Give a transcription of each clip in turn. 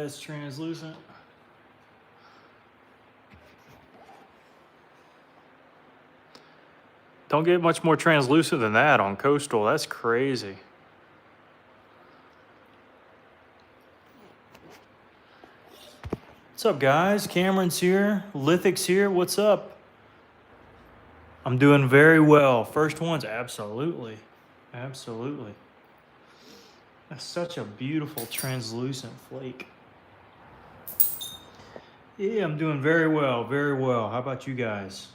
that's translucent. Don't get much more translucent than that on coastal. That's crazy. What's up, guys? Cameron's here. Lithic's here. What's up? I'm doing very well. First ones, absolutely. Absolutely. That's such a beautiful translucent flake. Yeah, I'm doing very well, very well. How about you guys?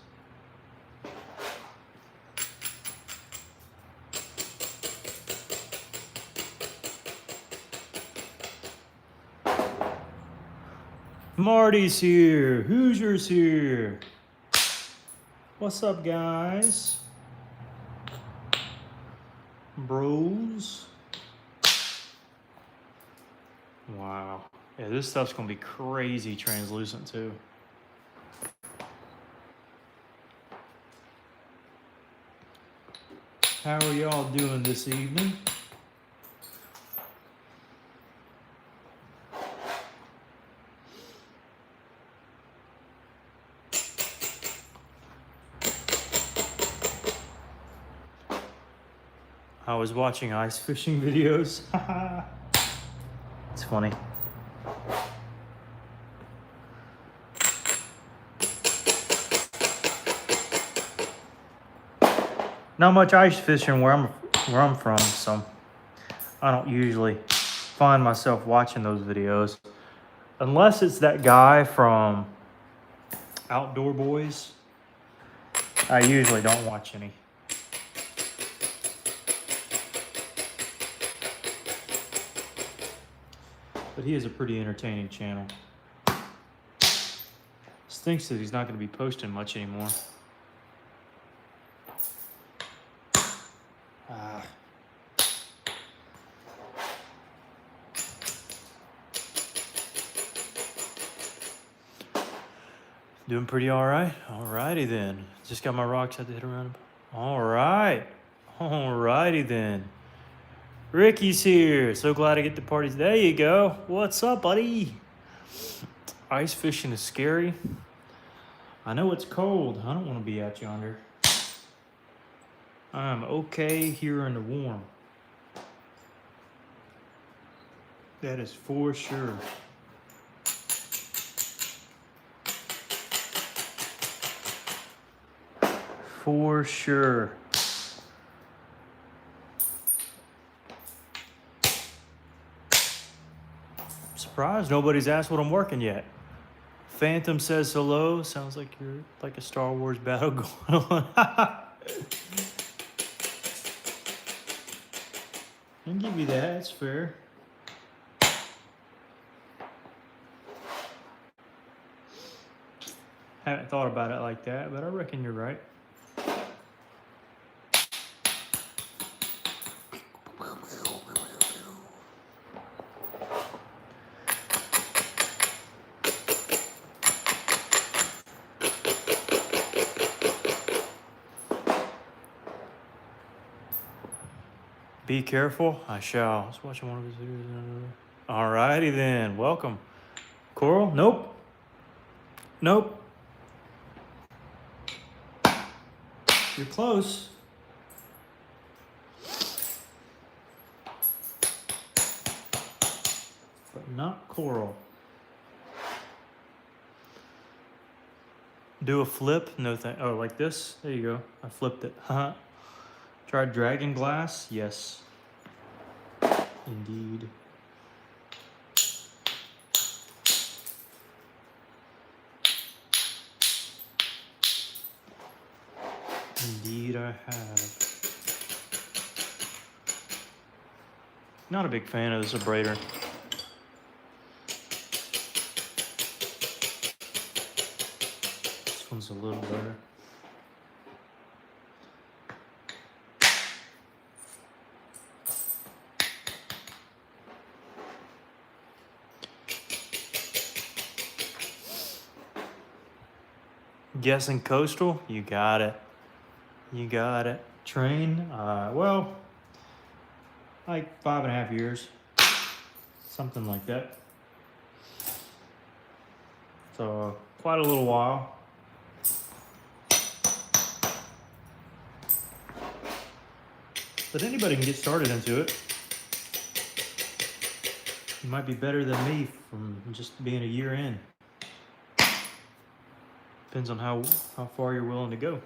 Marty's here. Hoosier's here. What's up, guys? Bros. Wow. Yeah, this stuff's gonna be crazy translucent too. How are y'all doing this evening? I was watching ice fishing videos. It's funny. Not much ice fishing where I'm from, so I don't usually find myself watching those videos. Unless it's that guy from Outdoor Boys, I usually don't watch any. But he is a pretty entertaining channel. Stinks that he's not going to be posting much anymore. Doing pretty all right. Alrighty then. Just got my rocks. Had to hit around. All right. Alrighty then. Ricky's here. So glad to get the parties. There you go. What's up, buddy? Ice fishing is scary. I know it's cold. I don't want to be out yonder. I'm okay here in the warm. That is for sure. For sure. I'm surprised nobody's asked what I'm working yet. Phantom says hello. Sounds like you're like a Star Wars battle going on. I can give you that. It's fair. Haven't thought about it like that, but I reckon you're right. Be careful. I shall. I was watching one of his videos. Alrighty then. Welcome. Coral? Nope. Nope. You're close. But not coral. Do a flip? No thank. Oh, like this? There you go. I flipped it. Huh. Tried dragon glass? Yes. Indeed. Indeed I have. Not a big fan of this abrader. This one's a little better. Guessing coastal? You got it. You got it. Train? Well, like 5.5 years. Something like that. So quite a little while. But anybody can get started into it. You might be better than me from just being a year in. Depends on how far you're willing to go.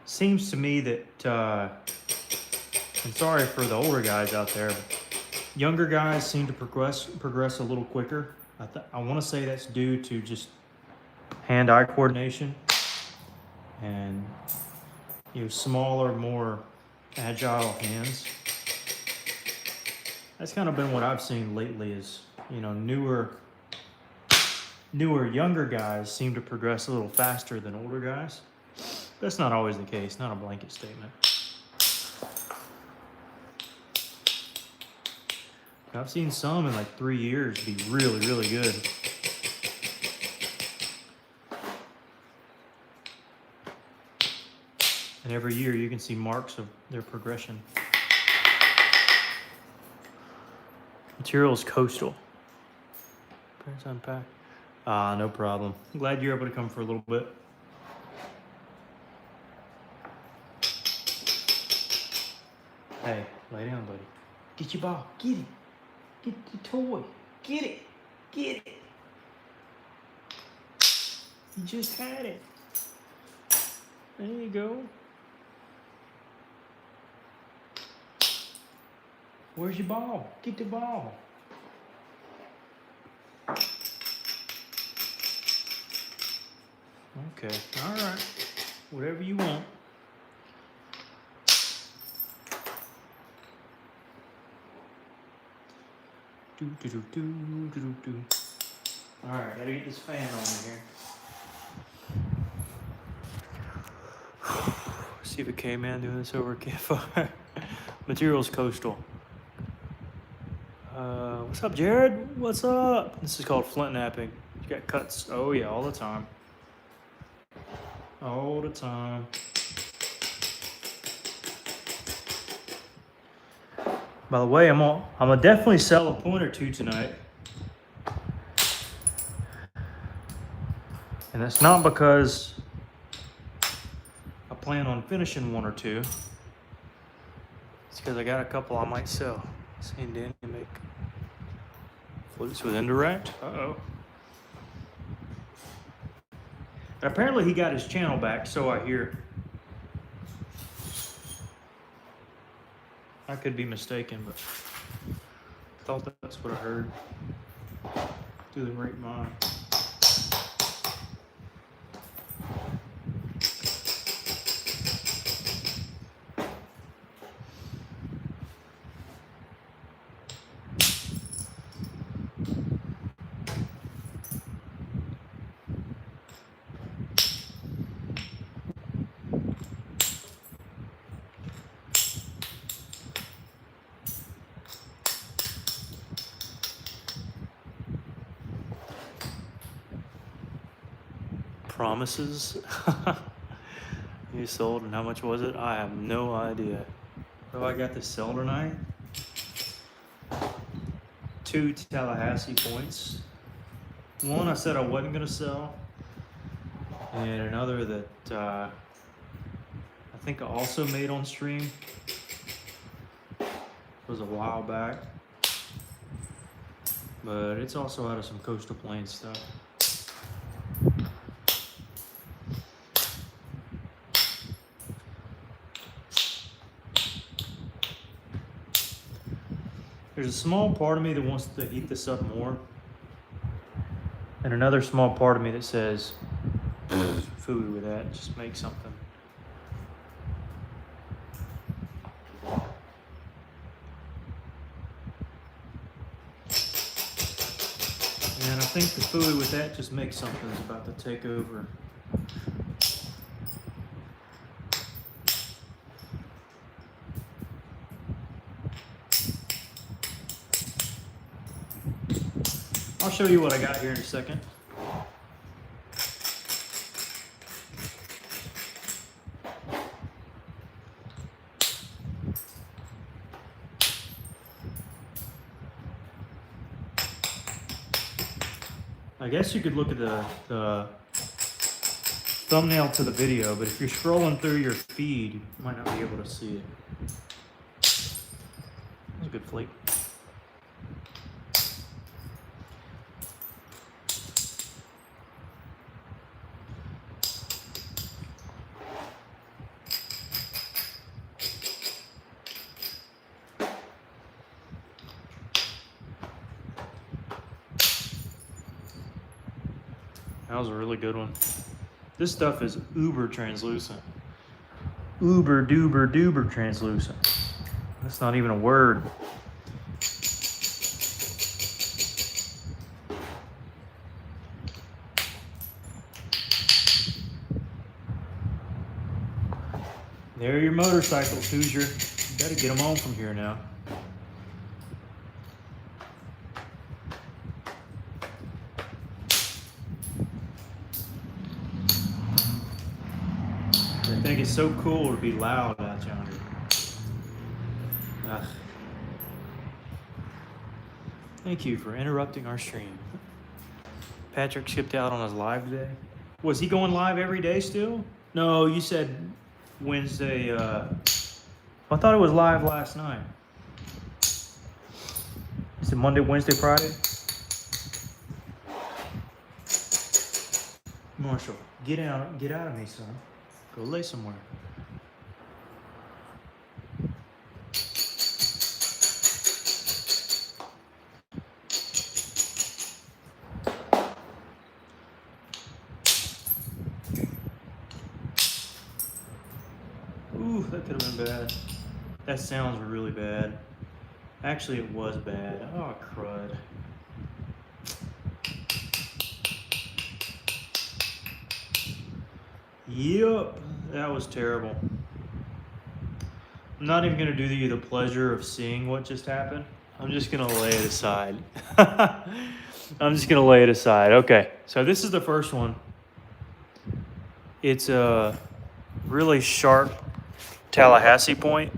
Seems to me that, I'm sorry for the older guys out there, but younger guys seem to progress a little quicker. I want to say that's due to just hand-eye coordination and smaller, more agile hands. That's kind of been what I've seen lately. Is newer younger guys seem to progress a little faster than older guys. That's not always the case. Not a blanket statement. I've seen some in like 3 years be really, really good. And every year you can see marks of their progression. Material is coastal. Parents unpack. No problem. I'm glad you're able to come for a little bit. Hey, lay down, buddy. Get your ball. Get it. Get the toy. Get it. Get it. You just had it. There you go. Where's your ball? Get the ball. Okay, all right. Whatever you want. All right, gotta get this fan on here. See if a K-man doing this over a campfire. Materials coastal. What's up, Jared? What's up? This is called flint knapping. You got cuts. Oh yeah, all the time. All the time. By the way, I'm gonna definitely sell a point or two tonight. And that's not because I plan on finishing one or two. It's because I got a couple I might sell. Seen Danny make flutes with indirect. Uh-oh. Apparently he got his channel back, so I hear. I could be mistaken, but I thought that's what I heard through the grapevine. Promises you sold, and how much was it? I have no idea. So I got this sell tonight. 2 Tallahassee points. One I said I wasn't gonna sell, and another that I think I also made on stream. It was a while back, but it's also out of some Coastal Plains stuff. There's a small part of me that wants to heat this up more, and another small part of me that says, "Fooey with that, just make something." And I think the fooey with that, just make something is about to take over. I'll show you what I got here in a second. I guess you could look at the thumbnail to the video, but if you're scrolling through your feed, you might not be able to see it. That was a good flake. That was a really good one. This stuff is uber translucent. Uber duber duber translucent. That's not even a word. There are your motorcycles, Hoosier. You gotta get them on from here now. I think it's so cool to be loud out yonder. Ugh. Thank you for interrupting our stream. Patrick skipped out on his live today. Was he going live every day still? No, you said Wednesday. I thought it was live last night. Is it Monday, Wednesday, Friday? Marshall, get out of me, son. Go lay somewhere. Ooh, that could have been bad. That sounds really bad. Actually, it was bad. Oh, crud. Yep, that was terrible. I'm not even going to do you the pleasure of seeing what just happened. I'm just going to lay it aside. I'm just going to lay it aside. Okay, so this is the first one. It's a really sharp Tallahassee point.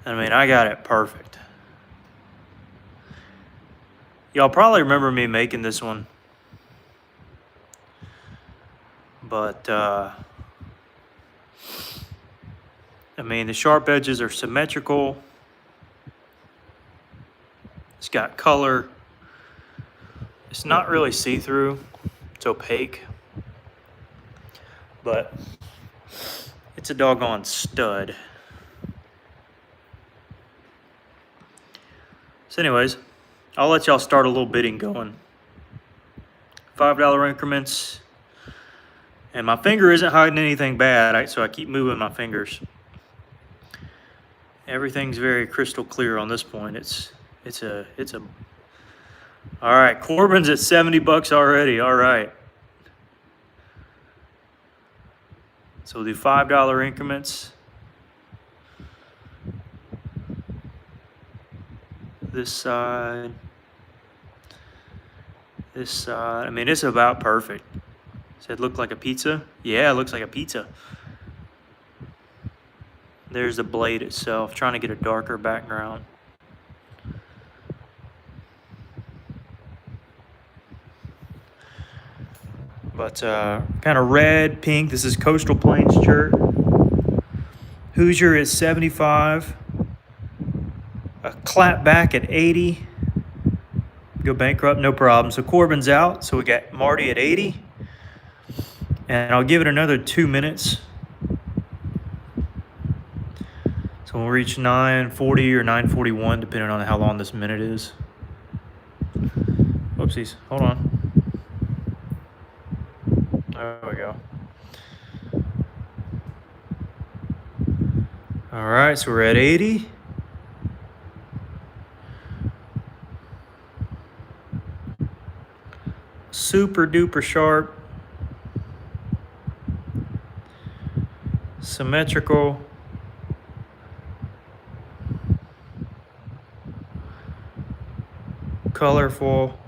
I mean, I got it perfect. Y'all probably remember me making this one. But, I mean, the sharp edges are symmetrical. It's got color. It's not really see-through. It's opaque. But it's a doggone stud. So anyways, I'll let y'all start a little bidding going. $5 increments. And my finger isn't hiding anything bad, so I keep moving my fingers. Everything's very crystal clear on this point. It's a. All right, Corbin's at $70 already. All right. So we'll do $5 increments. This side. This side. I mean, it's about perfect. Does it look like a pizza? Yeah, it looks like a pizza. There's the blade itself, trying to get a darker background. But kind of red, pink. This is Coastal Plains shirt. Hoosier is 75. A clap back at 80. Go bankrupt, no problem. So Corbin's out. So we got Marty at 80. And I'll give it another 2 minutes. So we'll reach 9:40 or 9:41, depending on how long this minute is. Whoopsies, hold on. There we go. All right, so we're at 80. Super duper sharp. Symmetrical. Colorful.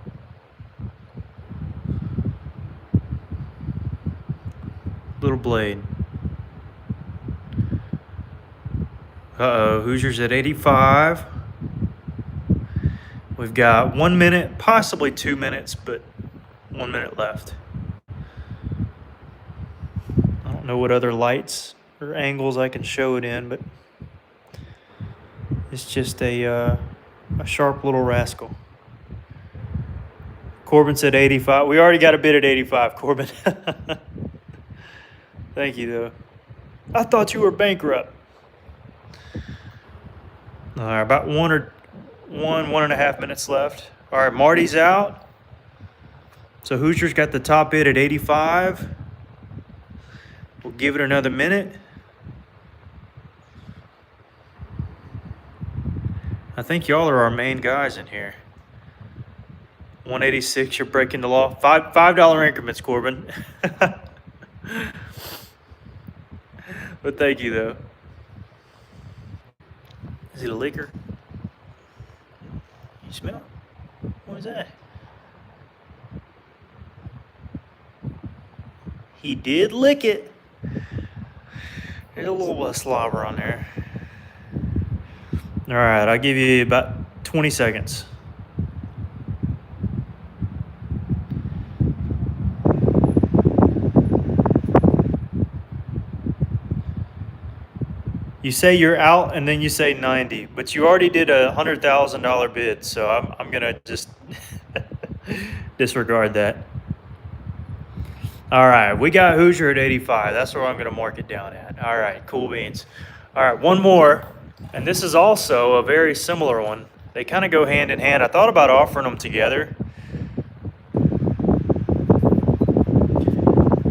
Little blade. Uh-oh, Hoosier's at 85. We've got 1 minute, possibly 2 minutes, but 1 minute left. I don't know what other lights or angles I can show it in, but it's just a sharp little rascal. Corbin said 85. We already got a bid at 85, Corbin. Thank you, though. I thought you were bankrupt. All right, about 1.5 minutes left. All right, Marty's out. So Hoosier's got the top bid at 85. We'll give it another minute. I think y'all are our main guys in here. 186, you're breaking the law. $5 increments, Corbin. But thank you, though. Is it a liquor? You smell? What is that? He did lick it. There's a little bit of slobber on there. All right, I'll give you about 20 seconds. You say you're out and then you say 90, but you already did a $100,000 bid, so I'm gonna just disregard that. All right, we got Hoosier at 85. That's where I'm gonna mark it down at. All right, cool beans. All right, one more, and this is also a very similar one. They kind of go hand in hand. I thought about offering them together,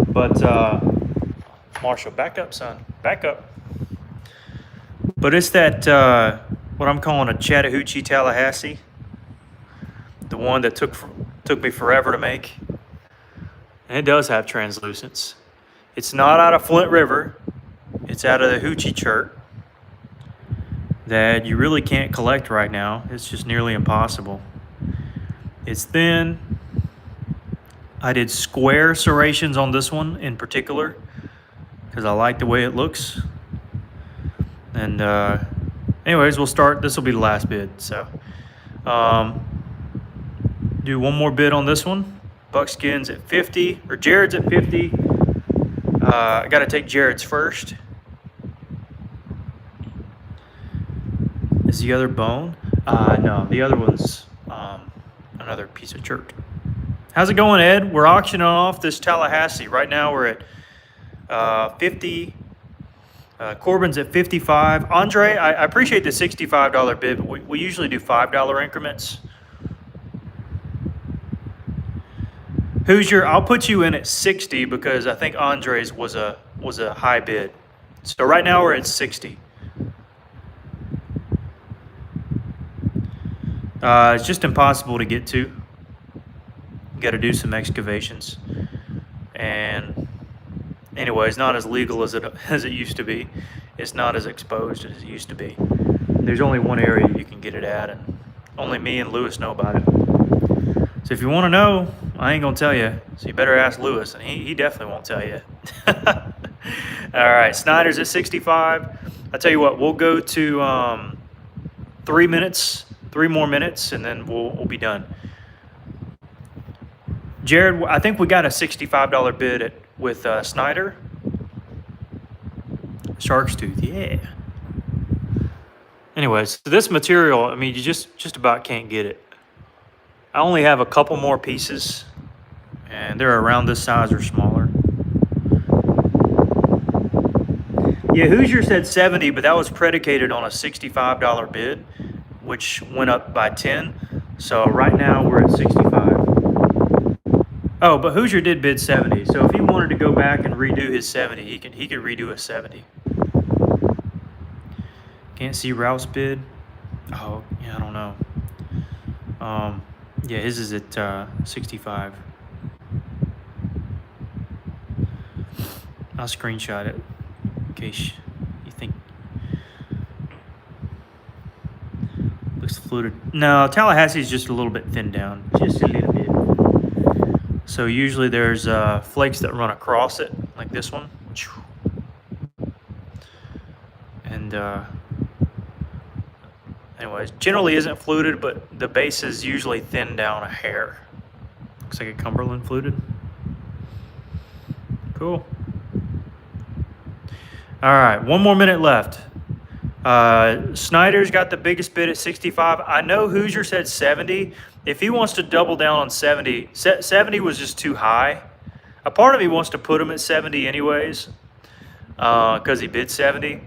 but Marshall, back up, son, back up. But it's that, what I'm calling a Chattahoochee Tallahassee. The one that took me forever to make. And it does have translucence. It's not out of Flint River. It's out of the Hoochie Chert that you really can't collect right now. It's just nearly impossible. It's thin. I did square serrations on this one in particular because I like the way it looks. And anyways, we'll start. This will be the last bid. So do one more bid on this one. Buckskin's at 50, or Jared's at 50. I got to take Jared's first. Is the other bone? No, the other one's another piece of chert. How's it going, Ed? We're auctioning off this Tallahassee. Right now we're at 50. Corbin's at 55. Andre, I appreciate the $65 bid, but we usually do $5 increments. Hoosier, I'll put you in at 60 because I think Andre's was a high bid. So right now we're at 60. It's just impossible to get to. You got to do some excavations. And anyway, it's not as legal as it used to be. It's not as exposed as it used to be. There's only one area you can get it at, and only me and Lewis know about it. So if you want to know, I ain't gonna tell you. So you better ask Lewis, and he definitely won't tell you. All right, Snyder's at 65. I tell you what, we'll go to 3 minutes, 3 more minutes, and then we'll be done. Jared, I think we got a $65 bid with Snyder. Shark's Tooth, yeah. Anyways, so this material, I mean, you just about can't get it. I only have a couple more pieces, and they're around this size or smaller. Yeah, Hoosier said 70, but that was predicated on a $65 bid, which went up by 10. So right now we're at 65. Oh, but Hoosier did bid 70. So if he wanted to go back and redo his 70, he could redo a 70. Can't see Ralph's bid. Oh, yeah, I don't know. Yeah, his is at 65. I'll screenshot it in case you think looks fluted. No, Tallahassee is just a little bit thinned down, just a little bit. So usually there's flakes that run across it, like this one, and Anyways, generally isn't fluted, but the base is usually thinned down a hair. Looks like a Cumberland fluted. Cool. All right, 1 more minute left. Snyder's got the biggest bid at 65. I know Hoosier said 70. If he wants to double down on 70, 70 was just too high. A part of me wants to put him at 70 anyways, because he bid 70.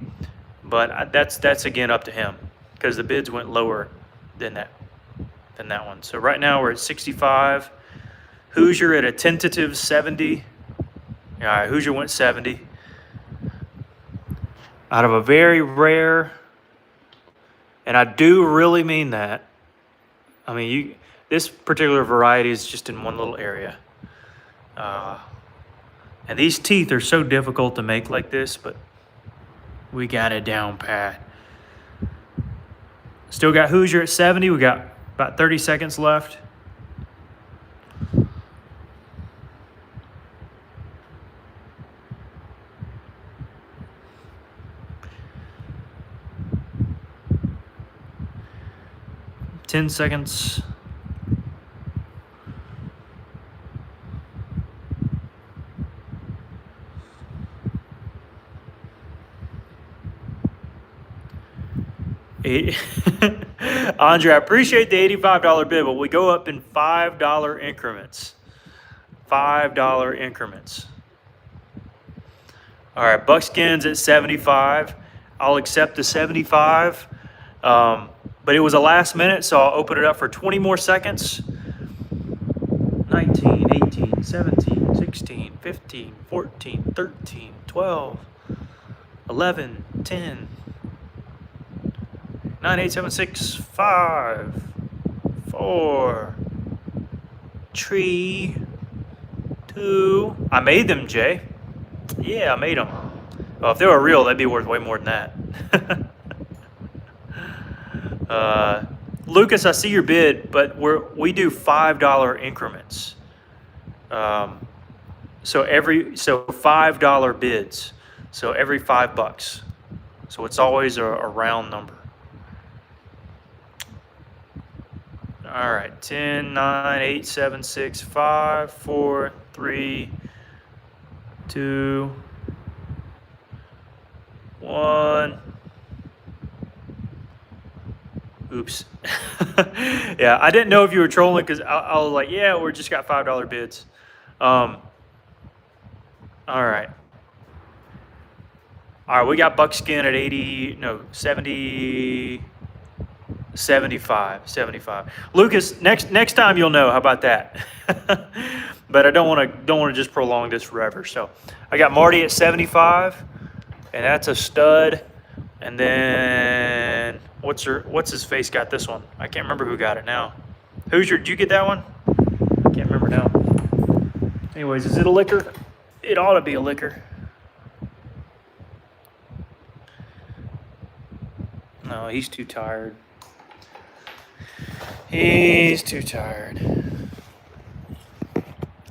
But that's again up to him, because the bids went lower than that one. So right now we're at 65. Hoosier at a tentative 70. All right, Hoosier went 70. Out of a very rare, and I do really mean that. I mean, this particular variety is just in one little area. And these teeth are so difficult to make like this, but we got it down pat. Still got Hoosier at 70. We got about 30 seconds left. Ten seconds. Andre, I appreciate the $85 bid, but we go up in $5 increments. $5 increments. All right, buckskin's at 75. I'll accept the 75. But it was a last minute, so I'll open it up for 20 more seconds. 19, 18, 17, 16, 15, 14, 13, 12, 11, 10, 9, 8, 7, 6, 5, 4, 3, 2. I made them, Jay. Yeah, I made them. Well, if they were real, that'd be worth way more than that. Lucas, I see your bid, but we do $5 increments. So $5 bids. So every $5. So it's always a round number. All right, 10, 9, 8, 7, 6, 5, 4, 3, 2, 1. Oops. Yeah, I didn't know if you were trolling, because I was like, yeah, we just got $5 bids. All right. All right, we got buckskin at 70, 75. Lucas, next time you'll know. How about that? But I don't want to just prolong this forever. So I got Marty at 75, and that's a stud. And then what's his face got this one? I can't remember who got it now. Hoosier, did you get that one? I can't remember now. Anyways, is it a liquor? It ought to be a liquor. No, he's too tired. He's too tired.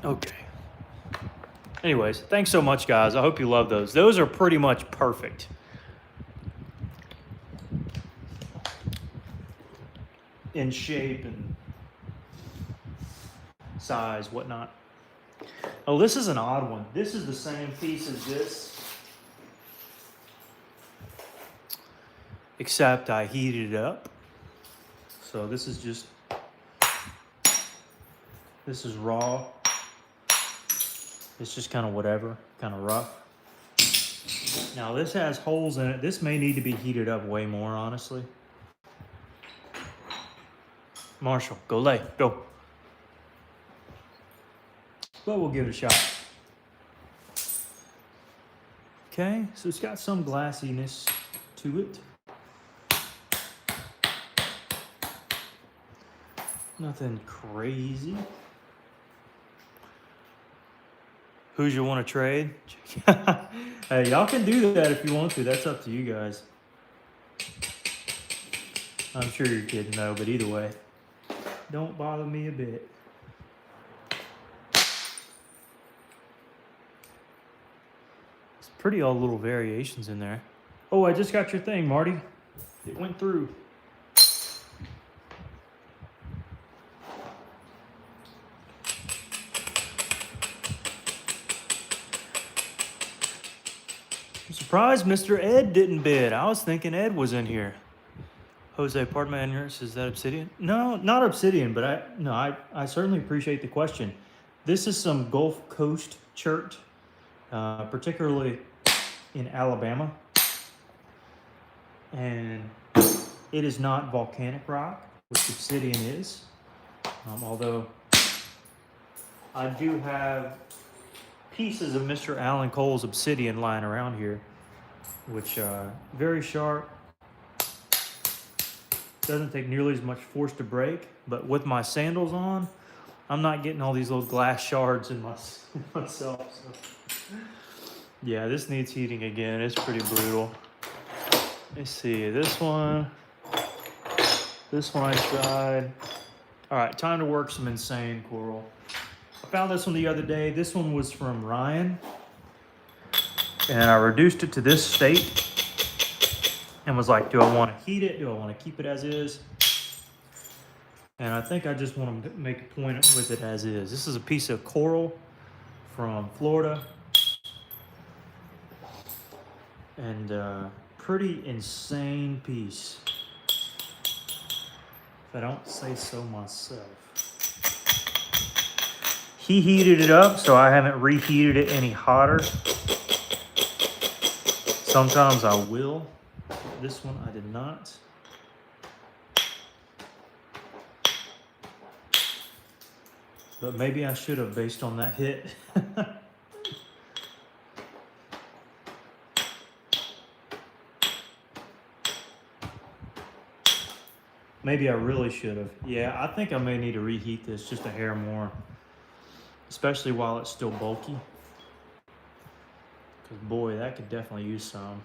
Okay. Anyways, thanks so much, guys. I hope you love those. Those are pretty much perfect. In shape and size, whatnot. Oh, this is an odd one. This is the same piece as this, except I heated it up. So this is raw. It's just kind of whatever, kind of rough. Now this has holes in it. This may need to be heated up way more, honestly. Marshall, go lay, go. But we'll give it a shot. Okay, so it's got some glassiness to it. Nothing crazy. Who's you want to trade? Hey, y'all can do that if you want to. That's up to you guys. I'm sure you're kidding though, but either way, don't bother me a bit. It's pretty all little variations in there. Oh, I just got your thing, Marty. It went through. I'm surprised Mr. Ed didn't bid. I was thinking Ed was in here. Jose, pardon my ignorance, is that obsidian? No, not obsidian, but I certainly appreciate the question. This is some Gulf Coast chert, particularly in Alabama. And it is not volcanic rock, which obsidian is. Although I do have pieces of Mr. Alan Cole's obsidian lying around here, which very sharp. Doesn't take nearly as much force to break, but with my sandals on, I'm not getting all these little glass shards in myself. So. Yeah, this needs heating again. It's pretty brutal. Let's see, this one I tried. All right, time to work some insane coral. I found this one the other day. This one was from Ryan, and I reduced it to this state and was like, do I want to heat it? Do I want to keep it as is? And I think I just want to make a point with it as is. This is a piece of coral from Florida. And pretty insane piece, if I don't say so myself. He heated it up, so I haven't reheated it any hotter. Sometimes I will. This one I did not. But maybe I should have based on that hit. Maybe I really should have. Yeah, I think I may need to reheat this just a hair more. Especially while it's still bulky. Because boy, that could definitely use some.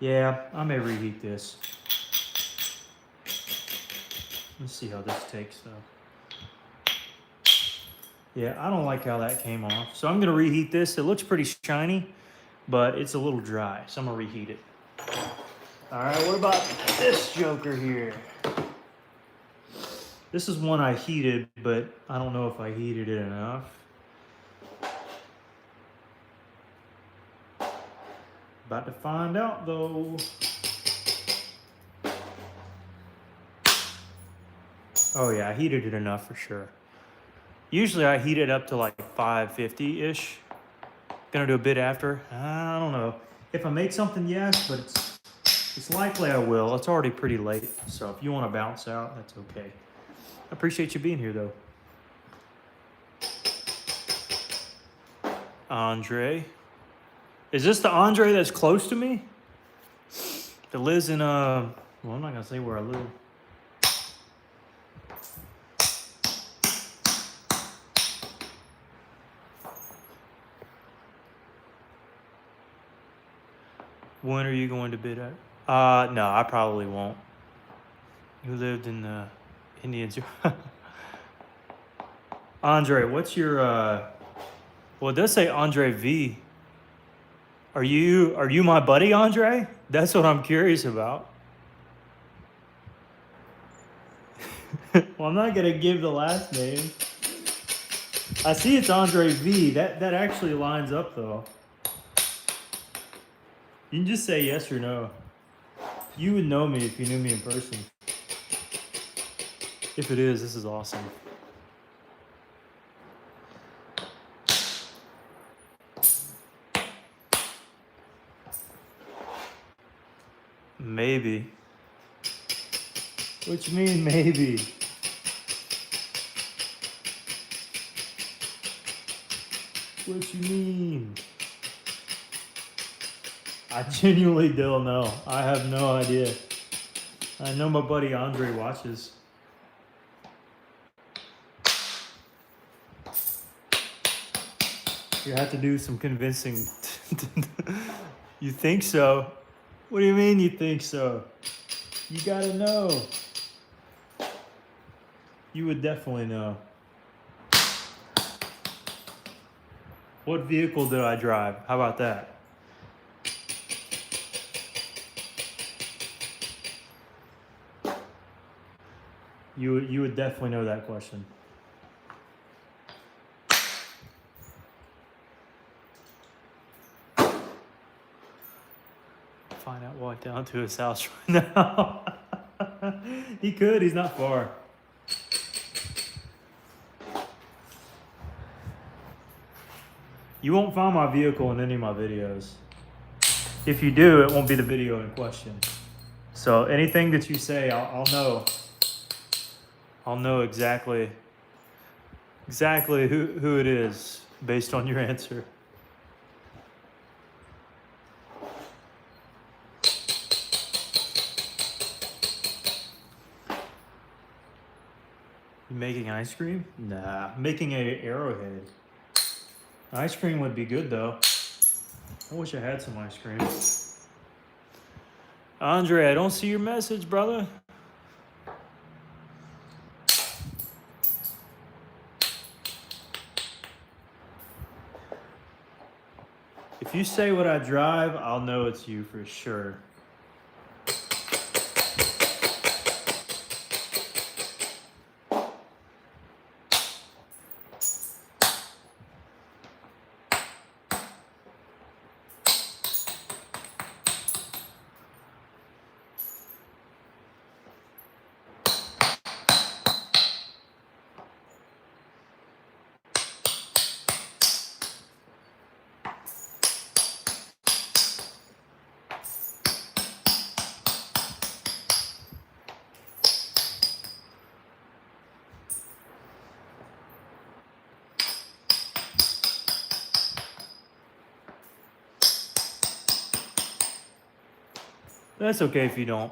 Yeah, I may reheat this. Let's see how this takes though. Yeah, I don't like how that came off. So I'm gonna reheat this. It looks pretty shiny, but it's a little dry. So I'm gonna reheat it. All right, what about this joker here? This is one I heated, but I don't know if I heated it enough. About to find out though. Oh yeah, I heated it enough for sure. Usually I heat it up to like 550-ish. Gonna do a bit after. I don't know. If I make something, yes, but it's likely I will. It's already pretty late, so if you want to bounce out, that's okay. I appreciate you being here though. Andre. Is this the Andre that's close to me? That lives in, well, I'm not gonna say where I live. When are you going to bid at? No, I probably won't. You lived in the Indians. Andre, what's your, well, it does say Andre V. Are you my buddy, Andre? That's what I'm curious about. Well, I'm not gonna give the last name. I see it's Andre V. That actually lines up though. You can just say yes or no. You would know me if you knew me in person. If it is, this is awesome. Maybe. What you mean, maybe? What you mean? I genuinely don't know. I have no idea. I know my buddy Andre watches. You have to do some convincing. You think so? What do you mean you think so? You gotta know. You would definitely know. What vehicle did I drive? How about that? You would definitely know that question. Find out, walk down to his house right now. He could, he's not far. You won't find my vehicle in any of my videos. If you do, it won't be the video in question. So anything that you say, I'll know. I'll know exactly who it is based on your answer. You making ice cream? Nah, I'm making a arrowhead. Ice cream would be good though. I wish I had some ice cream. Andre, I don't see your message, brother. If you say what I drive, I'll know it's you for sure. That's okay if you don't.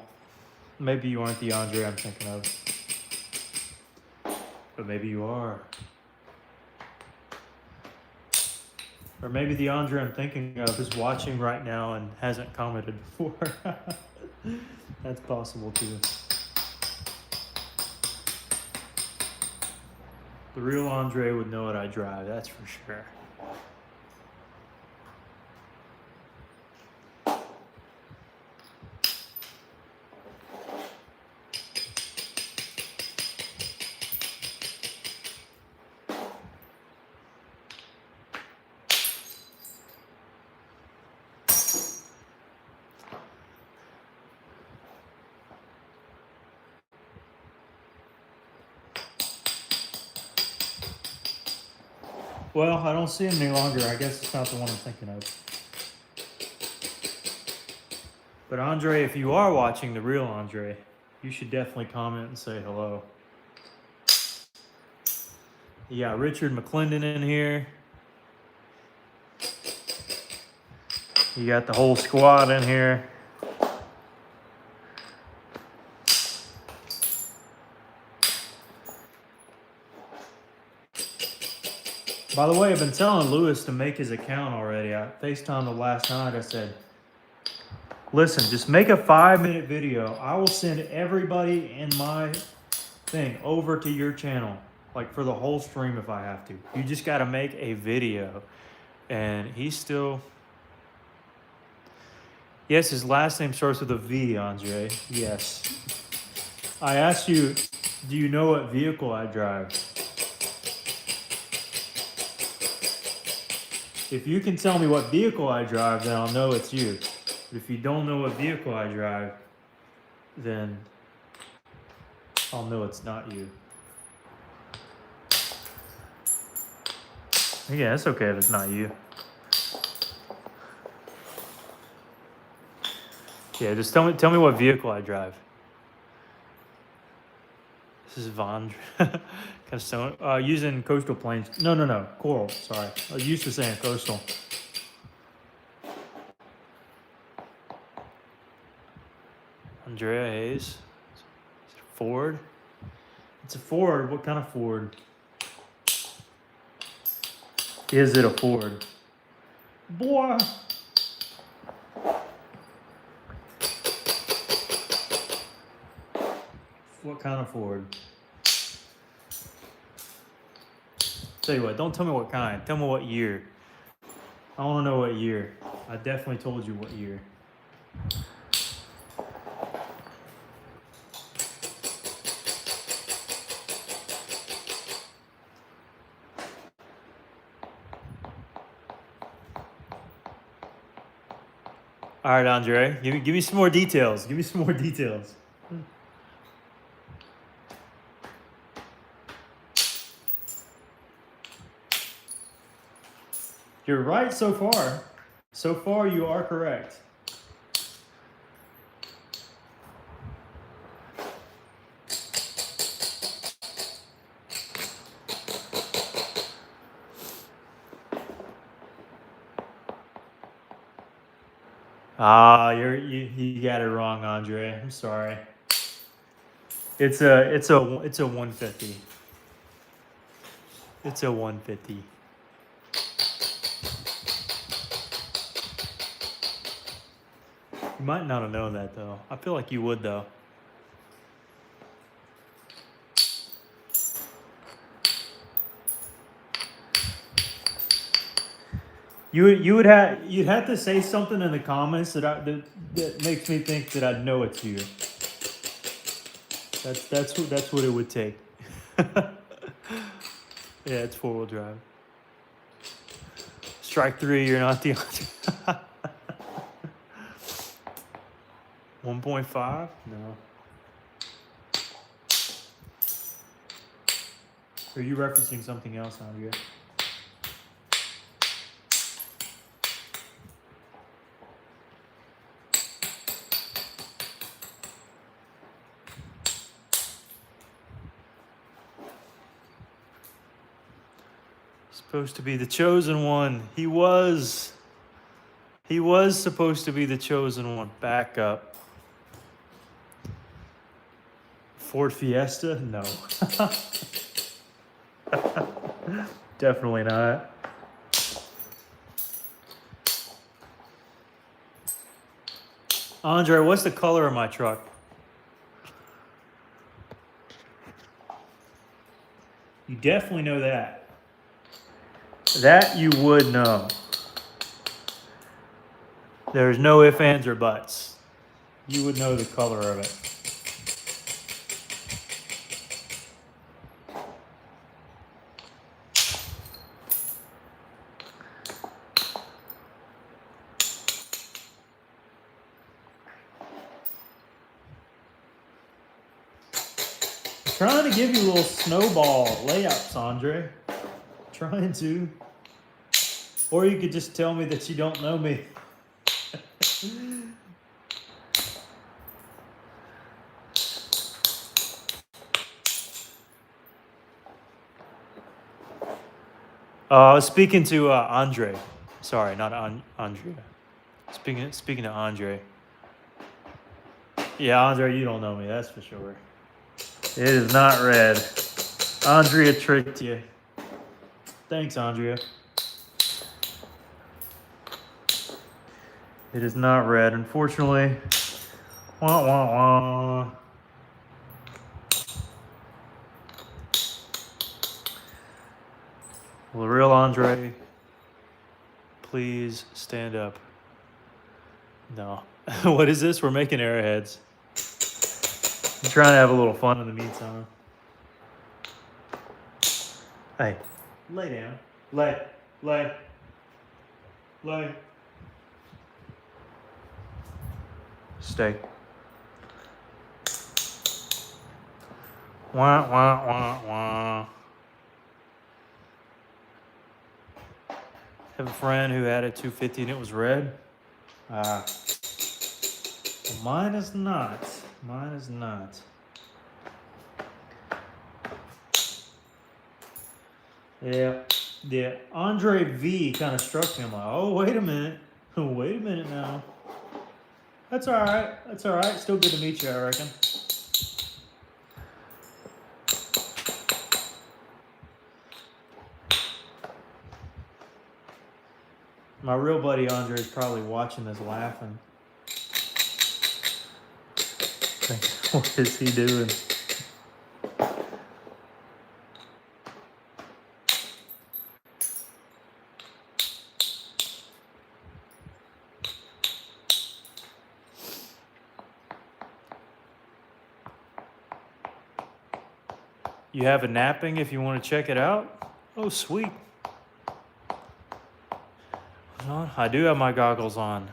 Maybe you aren't the Andre I'm thinking of. But maybe you are. Or maybe the Andre I'm thinking of is watching right now and hasn't commented before. That's possible too. The real Andre would know what I drive, that's for sure. Well, I don't see him any longer. I guess it's not the one I'm thinking of. But Andre, if you are watching the real Andre, you should definitely comment and say hello. You got Richard McClendon in here. You got the whole squad in here. By the way, I've been telling Lewis to make his account already. I FaceTimed him last night. I said, listen, just make a 5-minute video. I will send everybody in my thing over to your channel, like for the whole stream if I have to. You just got to make a video. And he's still... Yes, his last name starts with a V, Andre. Yes. I asked you, do you know what vehicle I drive? If you can tell me what vehicle I drive, then I'll know it's you. But if you don't know what vehicle I drive, then I'll know it's not you. Yeah, it's okay if it's not you. Yeah, just tell me what vehicle I drive. This is Von. Using coastal planes. No, coral. Sorry, I was used to saying coastal. Andrea Hayes. Is it a Ford? It's a Ford. What kind of Ford? Is it a Ford? Boy. What kind of Ford? Tell you what, don't tell me what kind. Tell me what year. I want to know what year. I definitely told you what year. All right, Andre, give me some more details. Give me some more details. You're right so far. So far, you are correct. Ah, you got it wrong, Andre. I'm sorry. It's a 150. It's a 150. You might not have known that though. I feel like you would though. You'd have to say something in the comments that makes me think that I'd know it's you. That's what it would take. Yeah, it's 4-wheel drive. Strike 3, you're not the 1.5? No. Are you referencing something else, Andrea? Supposed to be the chosen one. He was supposed to be the chosen one. Back up. Ford Fiesta? No. Definitely not. Andre, what's the color of my truck? You definitely know that. That you would know. There's no ifs, ands, or buts. You would know the color of it. I'm trying to give you little snowball layups, Andre. Trying to. Or you could just tell me that you don't know me. I was speaking to Andre. Sorry, not Andrea. Speaking to Andre. Yeah, Andre, you don't know me, that's for sure. It is not red. Andrea tricked you. Thanks, Andrea. It is not red, unfortunately. Wah, wah, wah. Will the real Andre please stand up? No. What is this? We're making arrowheads. I'm trying to have a little fun in the meantime. Hey, lay down. Lay. Stay. Wah, wah, wah, wah. Have a friend who had a 250 and it was red. Well, mine is not. Mine is not. Yeah. Andre V kind of struck me. I'm like, oh, wait a minute. Wait a minute now. That's all right. That's all right. Still good to meet you, I reckon. My real buddy Andre is probably watching this laughing. What is he doing? You have a Knapping if you want to check it out? Oh, sweet. I do have my goggles on.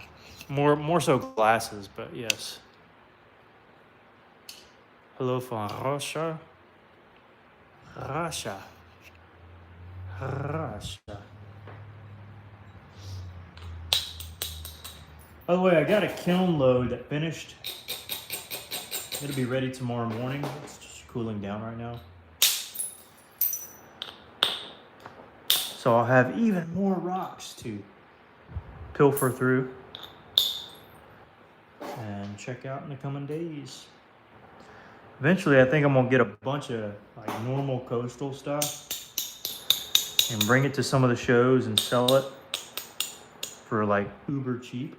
More so glasses, but yes. Hello from Russia. Russia. Russia. By the way, I got a kiln load that finished. It'll be ready tomorrow morning. It's just cooling down right now. So I'll have even more rocks to pilfer through and check out in the coming days. Eventually, I think I'm gonna get a bunch of like normal coastal stuff and bring it to some of the shows and sell it for like uber cheap.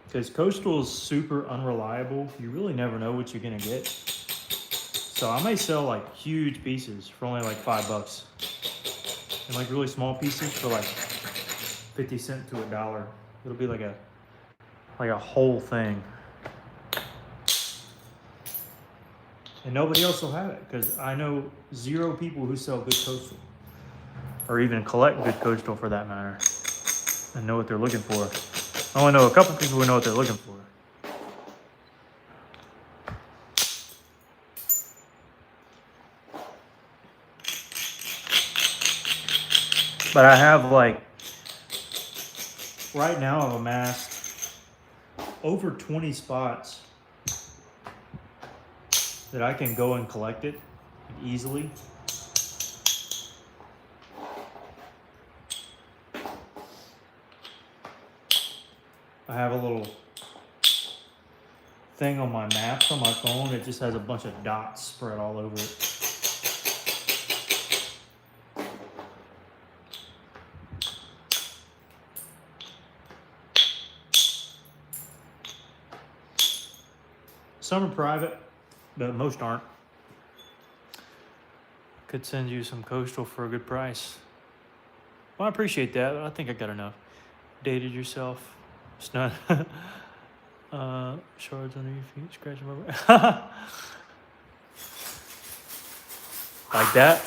Because coastal is super unreliable. You really never know what you're gonna get. So I may sell like huge pieces for only like $5. And like really small pieces for like 50 cents to $1. It'll be like a whole thing. And nobody else will have it because I know 0 people who sell good coastal or even collect good coastal for that matter and know what they're looking for. I only know a couple people who know what they're looking for. But I have like, right now I've amassed over 20 spots that I can go and collect it easily. I have a little thing on my maps on my phone. It just has a bunch of dots spread all over it. Some are private, but most aren't. Could send you some coastal for a good price. Well, I appreciate that. I think I got enough. Dated yourself. It's not shards under your feet, scratch them over. Like that.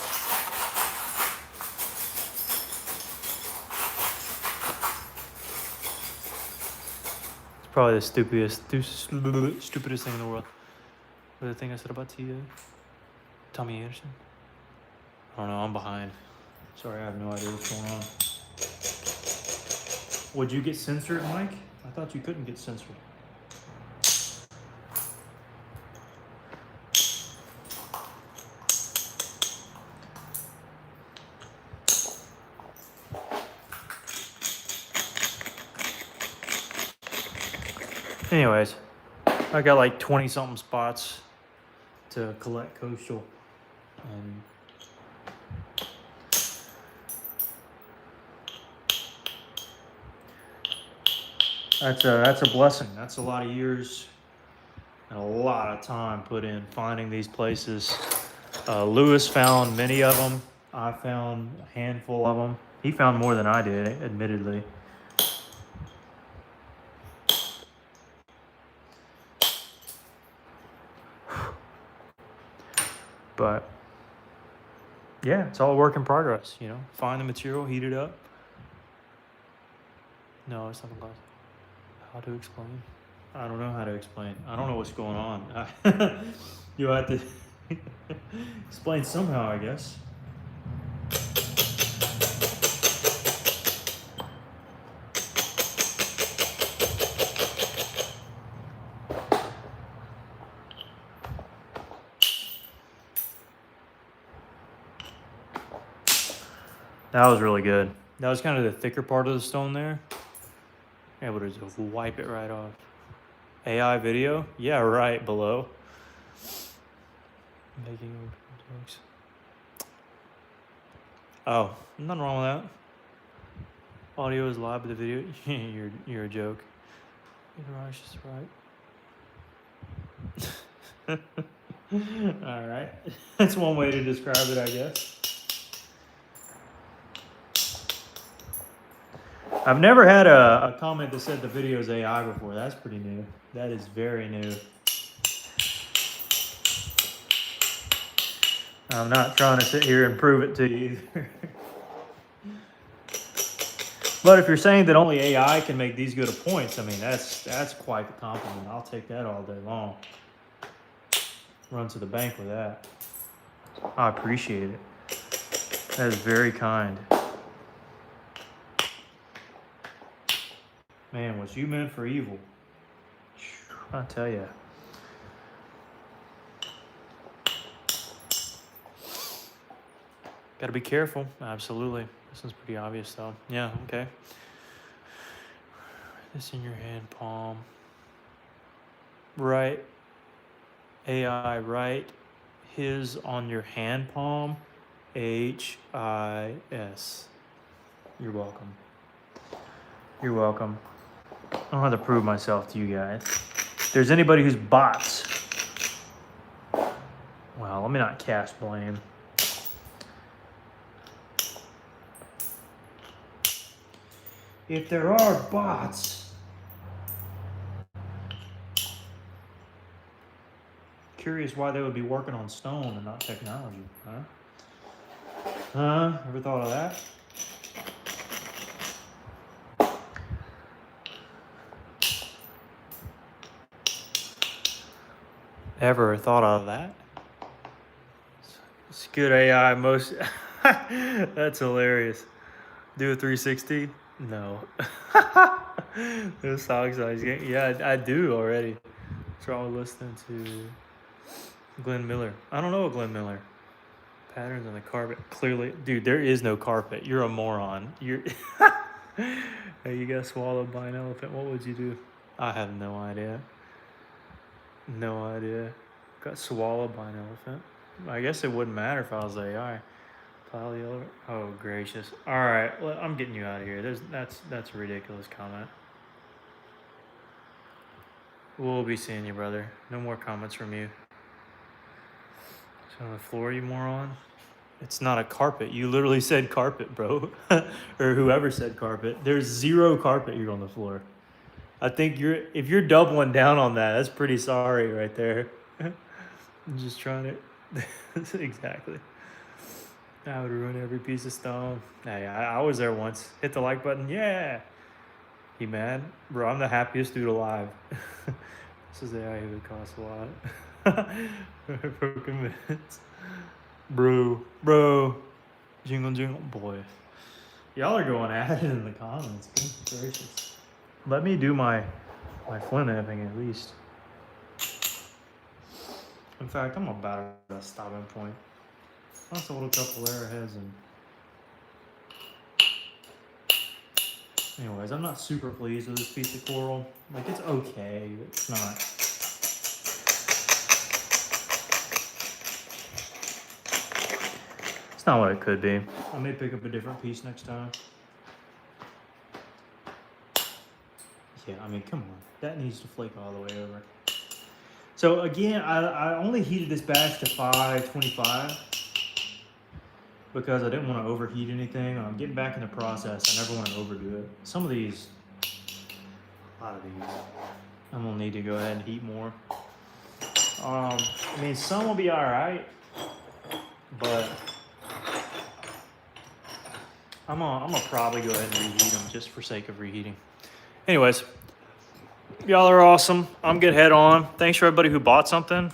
It's probably the stupidest thing in the world. What the thing I said about Tommy Anderson? I don't know, I'm behind. Sorry, I have no idea what's going on. Would you get censored, Mike? I thought you couldn't get censored. Anyways, I got like 20 something spots to collect coastal, and that's a blessing. That's a lot of years and a lot of time put in finding these places. Lewis found many of them. I found a handful of them. He found more than I did, admittedly. But yeah, it's all a work in progress, you know. Find the material, heat it up. No, it's not a glass. How to explain? I don't know how to explain. I don't know what's going on. You'll have to explain somehow, I guess. That was really good. That was kind of the thicker part of the stone there. Able to just wipe it right off. AI video? Yeah, right below. Making jokes. Oh, nothing wrong with that. Audio is live, but the video, you're a joke. Raj is right. All right, that's one way to describe it, I guess. I've never had a comment that said the video is AI before. That's pretty new. That is very new. I'm not trying to sit here and prove it to you either. But if you're saying that only AI can make these good of points, I mean, that's quite the compliment. I'll take that all day long. Run to the bank with that. I appreciate it. That is very kind. Man, what you meant for evil, I tell you. Got to be careful. Absolutely. This one's pretty obvious, though. Yeah, okay. This in your hand palm. Right. AI, right. His on your hand palm. HIS. You're welcome. You're welcome. I don't have to prove myself to you guys. If there's anybody who's bots, well, let me not cast blame. If there are bots, curious why they would be working on stone and not technology, huh? Huh? Ever thought of that? Ever thought of that? It's good AI. Most. That's hilarious. Do a 360? No. Those sock size game. Yeah, I do already. So I was listening to Glenn Miller. I don't know Glenn Miller. Patterns on the carpet. Clearly, dude, there is no carpet. You're a moron. You're. Hey, you got swallowed by an elephant. What would you do? I have no idea. No idea. Got swallowed by an elephant. I guess it wouldn't matter if I was AI. Oh gracious! All right, well, I'm getting you out of here. That's a ridiculous comment. We'll be seeing you, brother. No more comments from you. It's on the floor, you moron. It's not a carpet. You literally said carpet, bro. Or whoever said carpet. There's zero carpet here on the floor. I think if you're doubling down on that, that's pretty sorry right there. I'm just trying to exactly. I would ruin every piece of stone. Hey, I was there once. Hit the like button. Yeah. You mad? Bro, I'm the happiest dude alive. This is AI who would cost a lot. Broken minutes. Bro. Jingle, boy. Y'all are going at it in the comments. Goodness gracious. Let me do my Flint knapping at least. In fact, I'm about at a stopping point. I sold a couple arrowheads and anyways, I'm not super pleased with this piece of coral. Like, it's okay, but it's not. It's not what it could be. I may pick up a different piece next time. Yeah, I mean, come on. That needs to flake all the way over. So again, I only heated this batch to 525 because I didn't want to overheat anything. I'm getting back in the process. I never want to overdo it. A lot of these, I'm gonna need to go ahead and heat more. I mean, some will be all right, but I'm gonna probably go ahead and reheat them just for sake of reheating. Anyways, y'all are awesome. I'm gonna head on. Thanks for everybody who bought something.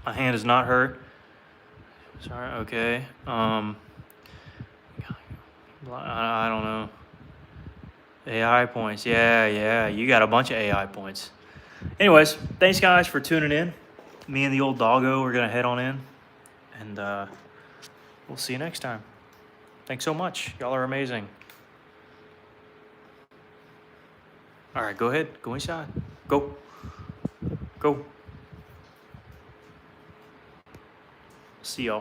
My hand is not hurt. Sorry. Okay. I don't know. AI points. Yeah. You got a bunch of AI points. Anyways, thanks guys for tuning in. Me and the old doggo, we're gonna head on in, and we'll see you next time. Thanks so much. Y'all are amazing. All right, go ahead. Go inside. Go. See y'all.